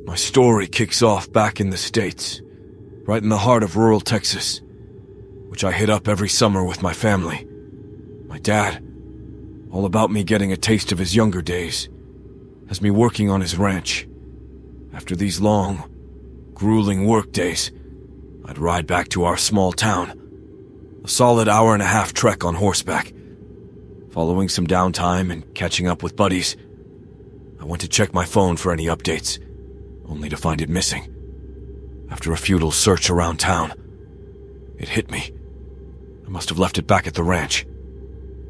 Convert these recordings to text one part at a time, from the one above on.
My story kicks off back in the States, right in the heart of rural Texas, which I hit up every summer with my family. My dad, all about me getting a taste of his younger days, has me working on his ranch. After these long, grueling work days, I'd ride back to our small town, a solid hour-and-a-half trek on horseback. Following some downtime and catching up with buddies, I went to check my phone for any updates, only to find it missing. After a futile search around town, it hit me. I must have left it back at the ranch.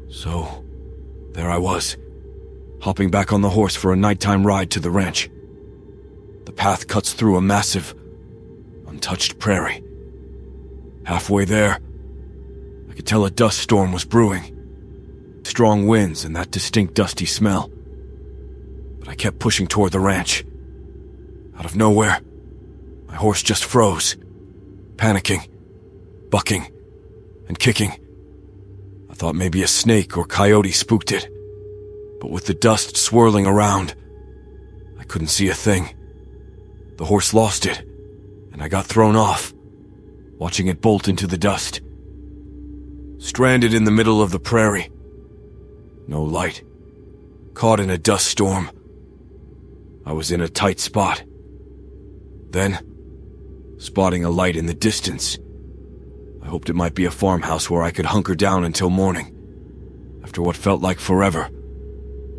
So, there I was, hopping back on the horse for a nighttime ride to the ranch. The path cuts through a massive, untouched prairie. Halfway there, I could tell a dust storm was brewing. Strong winds and that distinct dusty smell. But I kept pushing toward the ranch. Out of nowhere, my horse just froze, panicking, bucking, and kicking. I thought maybe a snake or coyote spooked it, but with the dust swirling around, I couldn't see a thing. The horse lost it, and I got thrown off, watching it bolt into the dust. Stranded in the middle of the prairie. No light. Caught in a dust storm. I was in a tight spot. Then, spotting a light in the distance, I hoped it might be a farmhouse where I could hunker down until morning. After what felt like forever,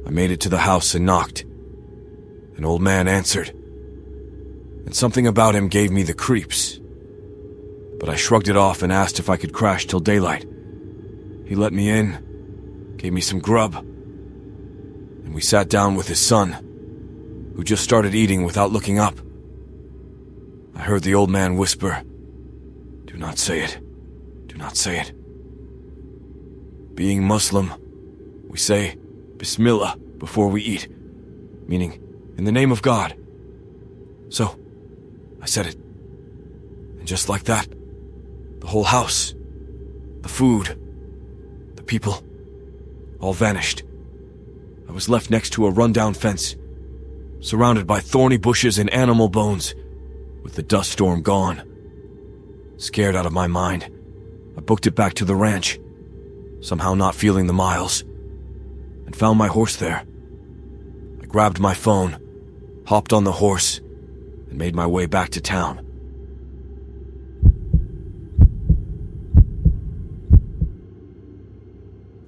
I made it to the house and knocked. An old man answered, and something about him gave me the creeps. But I shrugged it off and asked if I could crash till daylight. He let me in, gave me some grub, and we sat down with his son, who just started eating without looking up. I heard the old man whisper, "Do not say it. Do not say it." Being Muslim, we say Bismillah before we eat, meaning in the name of God. So, I said it. And just like that, the whole house, the food, the people, all vanished. I was left next to a rundown fence, surrounded by thorny bushes and animal bones, with the dust storm gone. Scared out of my mind, I booked it back to the ranch, somehow not feeling the miles, and found my horse there. I grabbed my phone, hopped on the horse, and made my way back to town.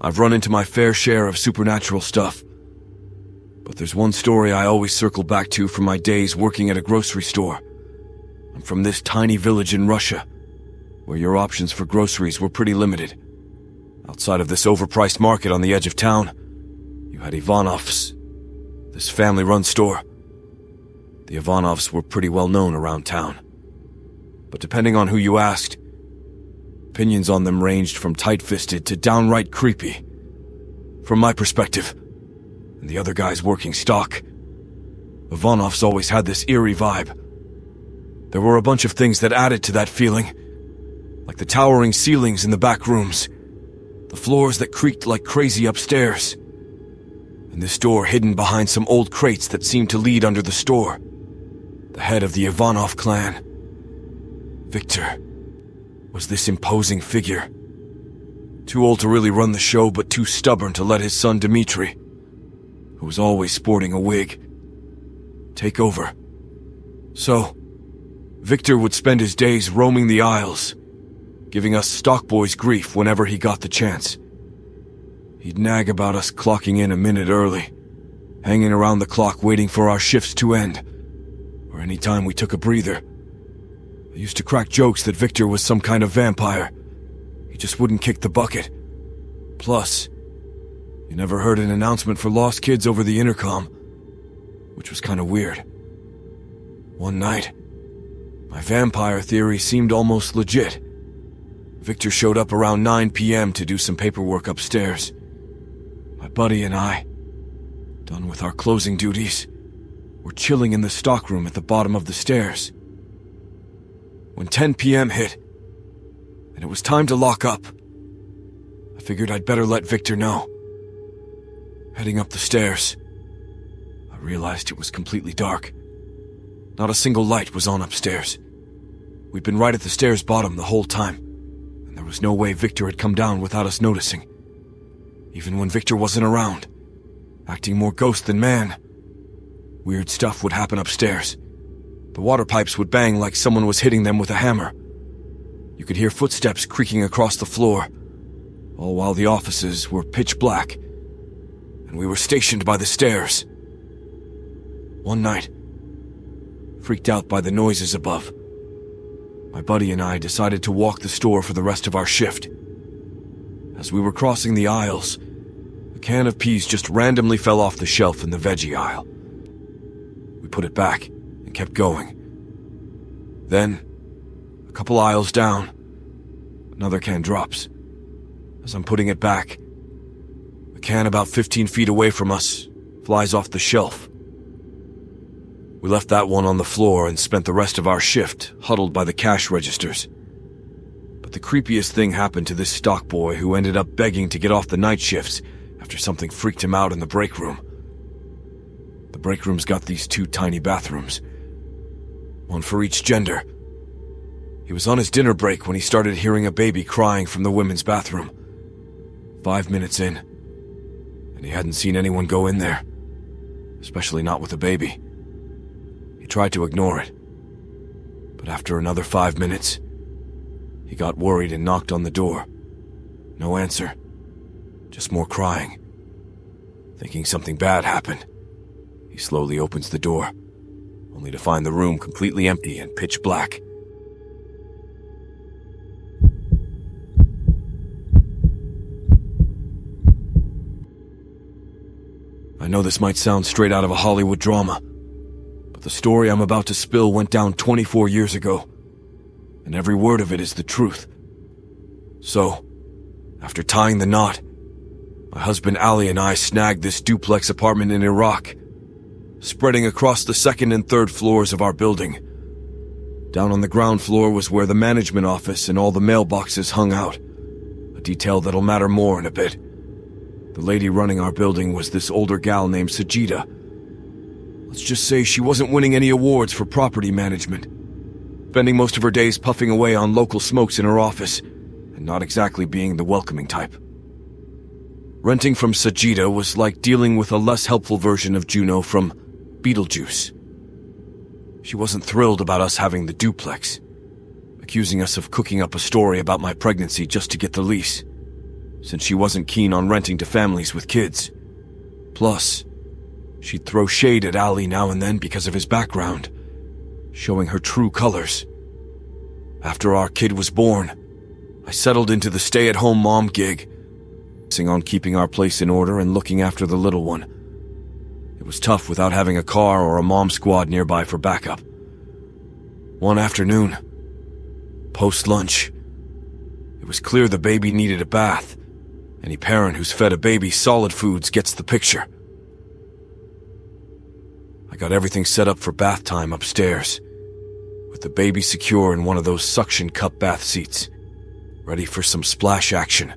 I've run into my fair share of supernatural stuff, but there's one story I always circle back to from my days working at a grocery store. I'm from this tiny village in Russia, where your options for groceries were pretty limited. Outside of this overpriced market on the edge of town, you had Ivanov's, this family-run store. The Ivanovs were pretty well known around town, but depending on who you asked, opinions on them ranged from tight-fisted to downright creepy. From my perspective, and the other guys working stock, Ivanovs always had this eerie vibe. There were a bunch of things that added to that feeling, like the towering ceilings in the back rooms, the floors that creaked like crazy upstairs, and this door hidden behind some old crates that seemed to lead under the store. The head of the Ivanov clan, Victor, was this imposing figure. Too old to really run the show, but too stubborn to let his son Dmitri, who was always sporting a wig, take over. So, Victor would spend his days roaming the aisles, giving us stock boys grief whenever he got the chance. He'd nag about us clocking in a minute early, hanging around the clock waiting for our shifts to end, or any time we took a breather. I used to crack jokes that Victor was some kind of vampire. He just wouldn't kick the bucket. Plus, you never heard an announcement for lost kids over the intercom, which was kind of weird. One night, my vampire theory seemed almost legit. Victor showed up around 9 p.m. to do some paperwork upstairs. My buddy and I, done with our closing duties, were chilling in the stockroom at the bottom of the stairs. When 10 p.m. hit, and it was time to lock up, I figured I'd better let Victor know. Heading up the stairs, I realized it was completely dark. Not a single light was on upstairs. We'd been right at the stairs' bottom the whole time, and there was no way Victor had come down without us noticing. Even when Victor wasn't around, acting more ghost than man, weird stuff would happen upstairs. The water pipes would bang like someone was hitting them with a hammer. You could hear footsteps creaking across the floor, all while the offices were pitch black, and we were stationed by the stairs. One night, freaked out by the noises above, my buddy and I decided to walk the store for the rest of our shift. As we were crossing the aisles, a can of peas just randomly fell off the shelf in the veggie aisle. We put it back and kept going. Then, a couple aisles down, another can drops. As I'm putting it back, a can about 15 feet away from us flies off the shelf. We left that one on the floor and spent the rest of our shift huddled by the cash registers. But the creepiest thing happened to this stock boy who ended up begging to get off the night shifts after something freaked him out in the break room. The break room's got these 2 tiny bathrooms, one for each gender. He was on his dinner break when he started hearing a baby crying from the women's bathroom. 5 minutes in, and he hadn't seen anyone go in there, especially not with a baby. He tried to ignore it, but after another 5 minutes, he got worried and knocked on the door. No answer, just more crying. Thinking something bad happened, he slowly opens the door, only to find the room completely empty and pitch black. I know this might sound straight out of a Hollywood drama, but the story I'm about to spill went down 24 years ago, and every word of it is the truth. So, after tying the knot, my husband Ali and I snagged this duplex apartment in Iraq, spreading across the 2nd and 3rd floors of our building. Down on the ground floor was where the management office and all the mailboxes hung out, a detail that'll matter more in a bit. The lady running our building was this older gal named Sajida. Let's just say she wasn't winning any awards for property management, spending most of her days puffing away on local smokes in her office, and not exactly being the welcoming type. Renting from Sajida was like dealing with a less helpful version of Juno from Beetlejuice. She wasn't thrilled about us having the duplex, accusing us of cooking up a story about my pregnancy just to get the lease, since she wasn't keen on renting to families with kids. Plus, she'd throw shade at Ali now and then because of his background, showing her true colors. After our kid was born, I settled into the stay-at-home mom gig, focusing on keeping our place in order and looking after the little one. It was tough without having a car or a mom squad nearby for backup. One afternoon, post-lunch, it was clear the baby needed a bath. Any parent who's fed a baby solid foods gets the picture. I got everything set up for bath time upstairs, with the baby secure in one of those suction cup bath seats, ready for some splash action.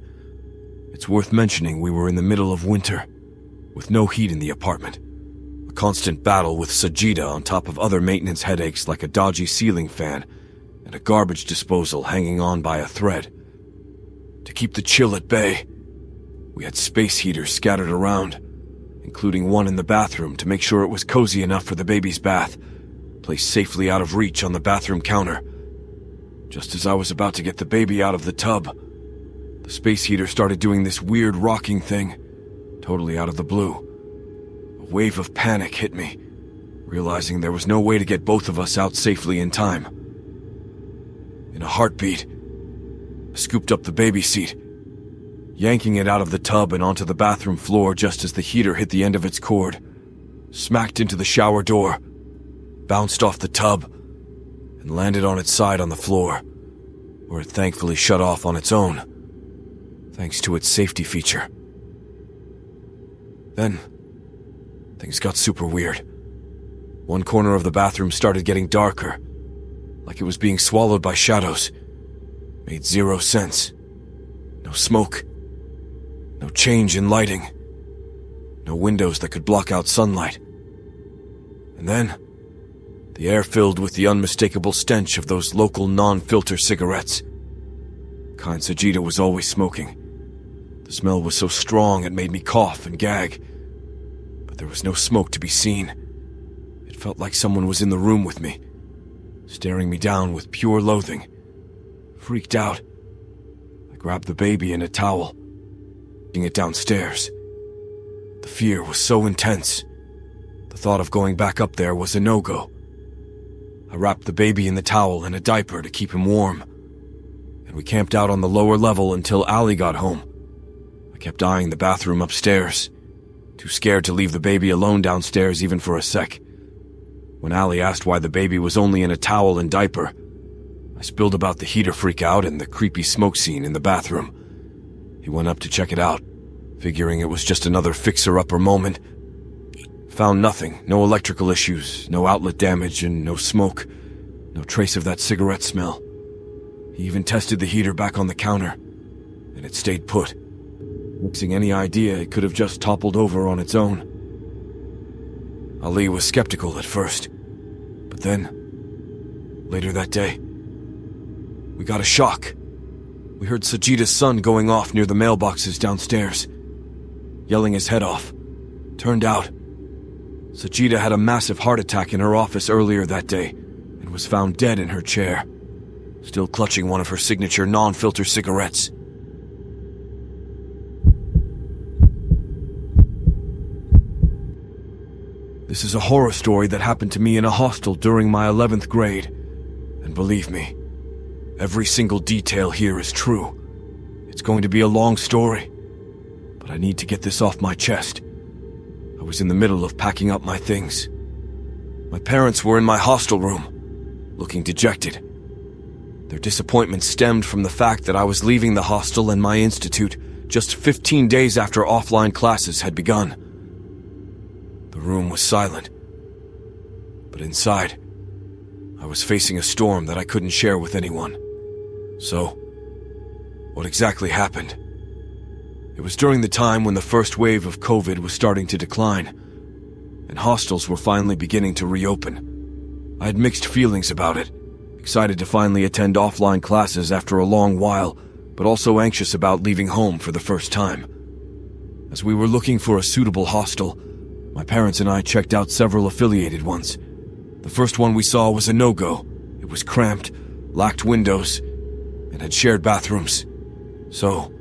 It's worth mentioning we were in the middle of winter, with no heat in the apartment, a constant battle with Sajida on top of other maintenance headaches like a dodgy ceiling fan and a garbage disposal hanging on by a thread. To keep the chill at bay, we had space heaters scattered around, including one in the bathroom to make sure it was cozy enough for the baby's bath, placed safely out of reach on the bathroom counter. Just as I was about to get the baby out of the tub, the space heater started doing this weird rocking thing, totally out of the blue. A wave of panic hit me, realizing there was no way to get both of us out safely in time. In a heartbeat, I scooped up the baby seat, yanking it out of the tub and onto the bathroom floor just as the heater hit the end of its cord, smacked into the shower door, bounced off the tub, and landed on its side on the floor, where it thankfully shut off on its own, thanks to its safety feature. Then, things got super weird. One corner of the bathroom started getting darker, like it was being swallowed by shadows. Made zero sense. No smoke. No change in lighting. No windows that could block out sunlight. And then, the air filled with the unmistakable stench of those local non-filter cigarettes. Kind Sajida was always smoking. The smell was so strong it made me cough and gag. But there was no smoke to be seen. It felt like someone was in the room with me, staring me down with pure loathing. Freaked out, I grabbed the baby in a towel, putting it downstairs. The fear was so intense. The thought of going back up there was a no-go. I wrapped the baby in the towel and a diaper to keep him warm, and we camped out on the lower level until Allie got home. I kept eyeing the bathroom upstairs, too scared to leave the baby alone downstairs even for a sec. When Allie asked why the baby was only in a towel and diaper, I spilled about the heater freak-out and the creepy smoke scene in the bathroom. He went up to check it out, figuring it was just another fixer-upper moment. Found nothing, no electrical issues, no outlet damage, and no smoke, no trace of that cigarette smell. He even tested the heater back on the counter, and it stayed put. Mixing any idea it could have just toppled over on its own. Ali was skeptical at first, but then, later that day, we got a shock. We heard Sajida's son going off near the mailboxes downstairs, yelling his head off. Turned out, Sajida had a massive heart attack in her office earlier that day and was found dead in her chair, still clutching one of her signature non-filter cigarettes. This is a horror story that happened to me in a hostel during my 11th grade, and believe me, every single detail here is true. It's going to be a long story, but I need to get this off my chest. I was in the middle of packing up my things. My parents were in my hostel room, looking dejected. Their disappointment stemmed from the fact that I was leaving the hostel and my institute just 15 days after offline classes had begun. The room was silent, but inside, I was facing a storm that I couldn't share with anyone. So, what exactly happened? It was during the time when the first wave of COVID was starting to decline, and hostels were finally beginning to reopen. I had mixed feelings about it, excited to finally attend offline classes after a long while, but also anxious about leaving home for the first time. As we were looking for a suitable hostel, my parents and I checked out several affiliated ones. The first one we saw was a no-go. It was cramped, lacked windows, and had shared bathrooms. So,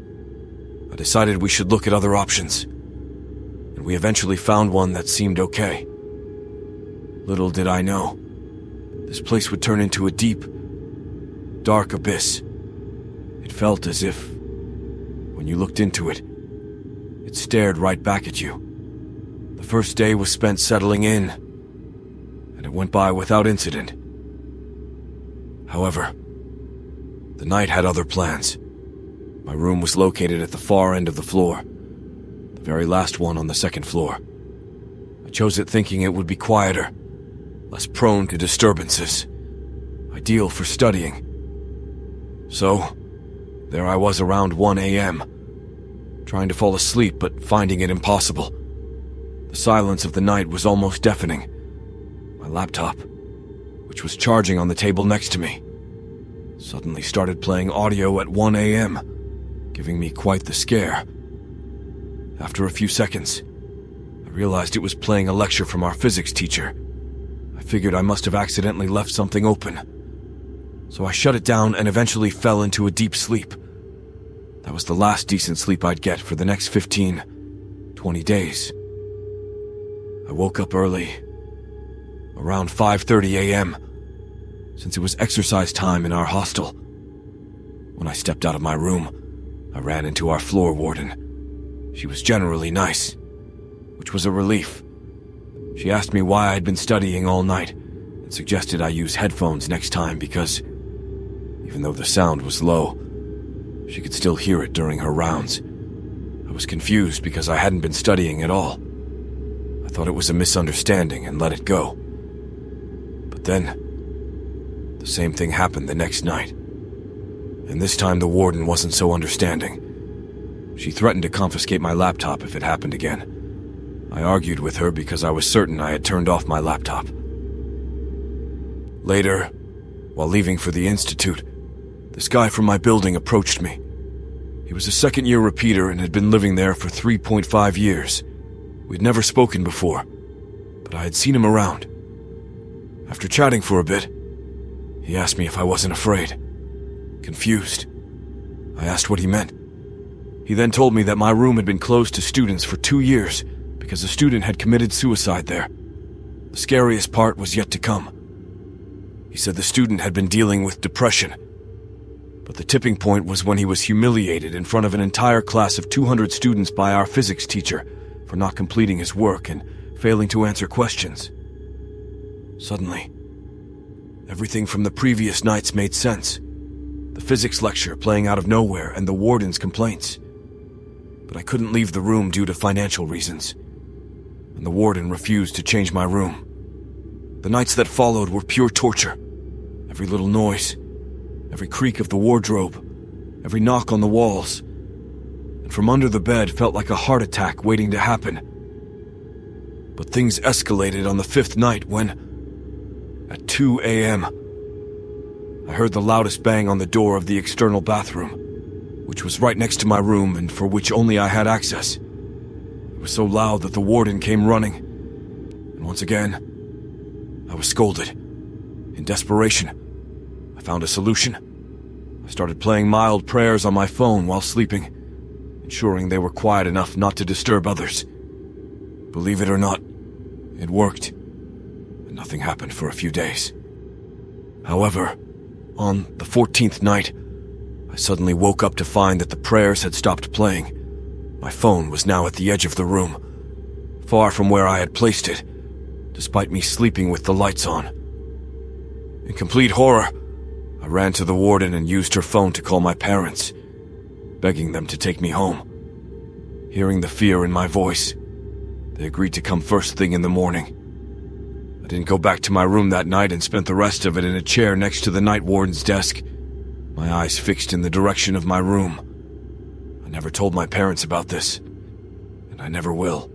I decided we should look at other options, and we eventually found one that seemed okay. Little did I know, this place would turn into a deep, dark abyss. It felt as if, when you looked into it, it stared right back at you. The first day was spent settling in, and it went by without incident. However, the night had other plans. My room was located at the far end of the floor, the very last one on the second floor. I chose it thinking it would be quieter, less prone to disturbances, ideal for studying. So, there I was around 1 a.m., trying to fall asleep but finding it impossible. The silence of the night was almost deafening. My laptop, which was charging on the table next to me, suddenly started playing audio at 1 a.m., giving me quite the scare. After a few seconds, I realized it was playing a lecture from our physics teacher. I figured I must have accidentally left something open. So I shut it down and eventually fell into a deep sleep. That was the last decent sleep I'd get for the next 20 days. I woke up early, around 5:30 a.m., since it was exercise time in our hostel. When I stepped out of my room, I ran into our floor warden. She was generally nice, which was a relief. She asked me why I'd been studying all night and suggested I use headphones next time because, even though the sound was low, she could still hear it during her rounds. I was confused because I hadn't been studying at all. I thought it was a misunderstanding and let it go. But then, the same thing happened the next night. And this time the warden wasn't so understanding. She threatened to confiscate my laptop if it happened again. I argued with her because I was certain I had turned off my laptop. Later, while leaving for the institute, this guy from my building approached me. He was a second-year repeater and had been living there for 3.5 years. We'd never spoken before, but I had seen him around. After chatting for a bit, he asked me if I wasn't afraid. Confused, I asked what he meant. He then told me that my room had been closed to students for 2 years because a student had committed suicide there. The scariest part was yet to come. He said the student had been dealing with depression, but the tipping point was when he was humiliated in front of an entire class of 200 students by our physics teacher for not completing his work and failing to answer questions. Suddenly, everything from the previous nights made sense. The physics lecture playing out of nowhere and the warden's complaints. But I couldn't leave the room due to financial reasons, and the warden refused to change my room. The nights that followed were pure torture. Every little noise, every creak of the wardrobe, every knock on the walls, and from under the bed felt like a heart attack waiting to happen. But things escalated on the 5th night when, at 2 a.m., I heard the loudest bang on the door of the external bathroom, which was right next to my room and for which only I had access. It was so loud that the warden came running, and once again, I was scolded. In desperation, I found a solution. I started playing mild prayers on my phone while sleeping, ensuring they were quiet enough not to disturb others. Believe it or not, it worked, and nothing happened for a few days. However, on the 14th night, I suddenly woke up to find that the prayers had stopped playing. My phone was now at the edge of the room, far from where I had placed it, despite me sleeping with the lights on. In complete horror, I ran to the warden and used her phone to call my parents, begging them to take me home. Hearing the fear in my voice, they agreed to come first thing in the morning. I didn't go back to my room that night and spent the rest of it in a chair next to the night warden's desk, my eyes fixed in the direction of my room. I never told my parents about this, and I never will.